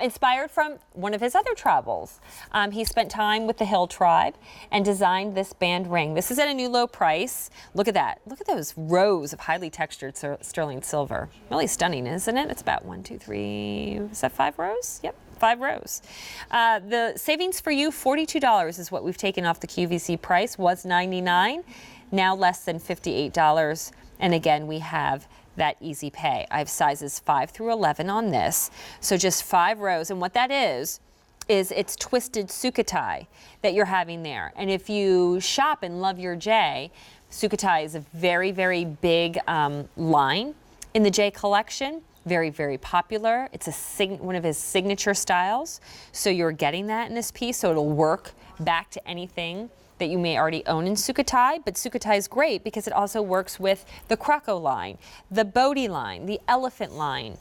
Inspired from one of his other travels. He spent time with the Hill Tribe and designed this band ring. This is at a new low price. Look at that. Look at those rows of highly textured sterling silver. Really stunning, isn't it? It's about 1, 2, 3, is that 5 rows? Yep. 5 rows. The savings for you, $42 is what we've taken off the QVC price. Was $99, now less than $58. And again, we have that easy pay. I have sizes 5 through 11 on this. So just 5 rows. And what that is it's twisted sukhothai that you're having there. And if you shop and love your J, sukhothai is a very, very big line in the J collection. Very, very popular. It's one of his signature styles. So you're getting that in this piece, so it'll work back to anything that you may already own in sukhothai. But sukhothai is great because it also works with the Krakow line, the Bodhi line, the Elephant line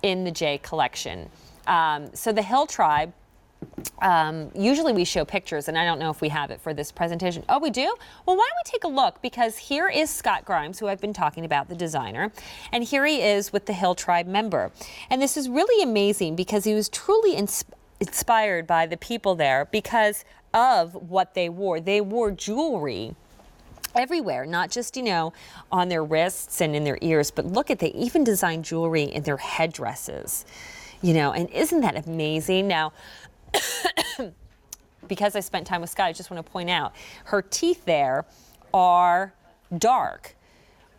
in the J collection. So the Hill Tribe, usually we show pictures, and I don't know if we have it for this presentation. Oh, we do? Well, why don't we take a look, because here is Scott Grimes, who I've been talking about, the designer, and here he is with the Hill Tribe member. And this is really amazing because he was truly inspired by the people there because of what they wore. They wore jewelry everywhere, not just, on their wrists and in their ears, but look they even designed jewelry in their headdresses, and isn't that amazing? Now, because I spent time with Scott, I just want to point out her teeth there are dark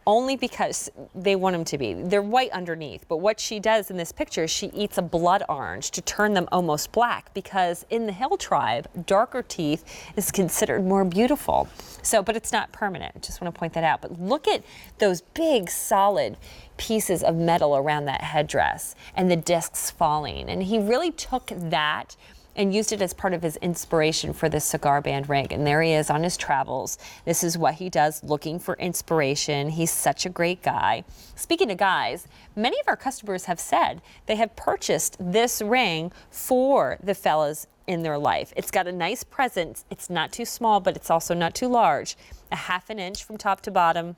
only because they want them to be. They're white underneath, but what she does in this picture is she eats a blood orange to turn them almost black, because in the Hill Tribe, darker teeth is considered more beautiful. So, but it's not permanent. Just want to point that out. But look at those big, solid pieces of metal around that headdress and the discs falling. And he really took that and used it as part of his inspiration for this cigar band ring. And there he is on his travels. This is what he does, looking for inspiration. He's such a great guy. Speaking of guys, many of our customers have said they have purchased this ring for the fellas in their life. It's got a nice presence. It's not too small, but it's also not too large. A 1/2 inch from top to bottom,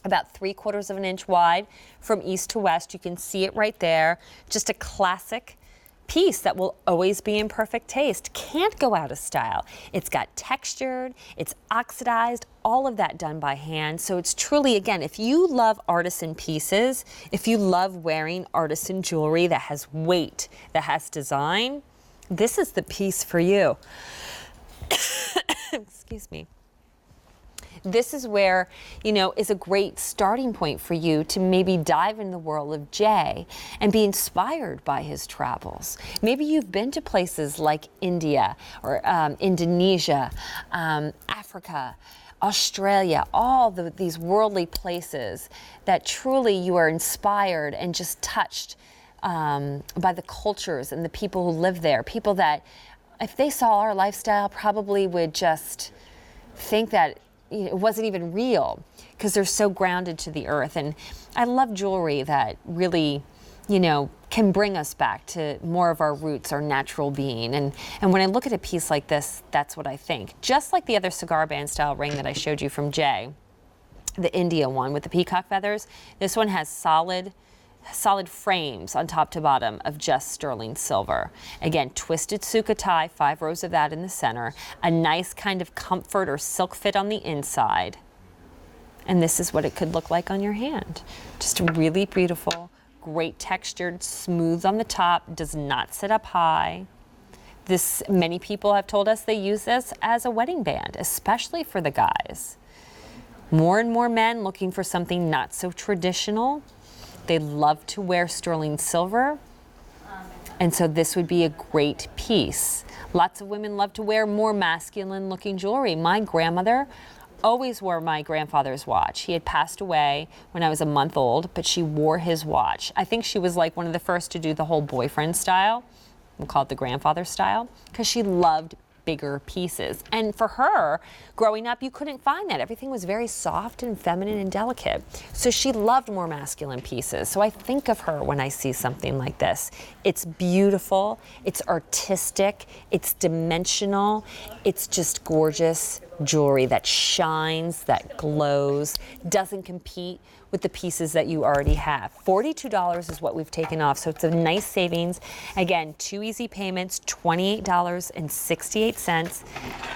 about 3/4 of an inch wide from east to west. You can see it right there. Just a classic piece that will always be in perfect taste. Can't go out of style. It's got textured, it's oxidized, all of that done by hand. So it's truly, again, if you love artisan pieces, if you love wearing artisan jewelry that has weight, that has design, this is the piece for you. Excuse me. This is where, is a great starting point for you to maybe dive in the world of Jay and be inspired by his travels. Maybe you've been to places like India or Indonesia, Africa, Australia, all these worldly places that truly you are inspired and just touched by the cultures and the people who live there. People that, if they saw our lifestyle, probably would just think that it wasn't even real, because they're so grounded to the earth. And I love jewelry that really, can bring us back to more of our roots, our natural being. And when I look at a piece like this, that's what I think. Just like the other cigar band style ring that I showed you from Jay, the India one with the peacock feathers, this one has solid frames on top to bottom of just sterling silver. Again, twisted sukhothai, 5 rows of that in the center, a nice kind of comfort or silk fit on the inside. And this is what it could look like on your hand. Just really beautiful, great textured, smooth on the top, does not sit up high. Many people have told us they use this as a wedding band, especially for the guys. More and more men looking for something not so traditional. They love to wear sterling silver, and so this would be a great piece. Lots of women love to wear more masculine looking jewelry. My grandmother always wore my grandfather's watch. He had passed away when I was a month old, but she wore his watch. I think she was like one of the first to do the whole boyfriend style. We'll call it the grandfather style, because she loved bigger pieces. And for her, growing up, you couldn't find that. Everything was very soft and feminine and delicate. So she loved more masculine pieces. So I think of her when I see something like this. It's beautiful, it's artistic, it's dimensional, it's just gorgeous jewelry that shines, that glows, doesn't compete with the pieces that you already have. $42 is what we've taken off, so it's a nice savings. Again, 2 easy payments, $28.68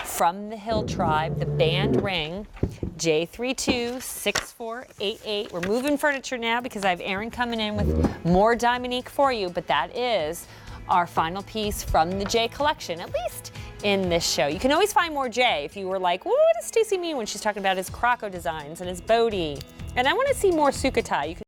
from the Hill Tribe, the band ring, J326488. We're moving furniture now because I have Erin coming in with more Diamonique for you, but that is our final piece from the J collection, at least in this show. You can always find more J if you were like, well, what does Stacey mean when she's talking about his Croco designs and his Bodhi? And I want to see more Sukhothai. You can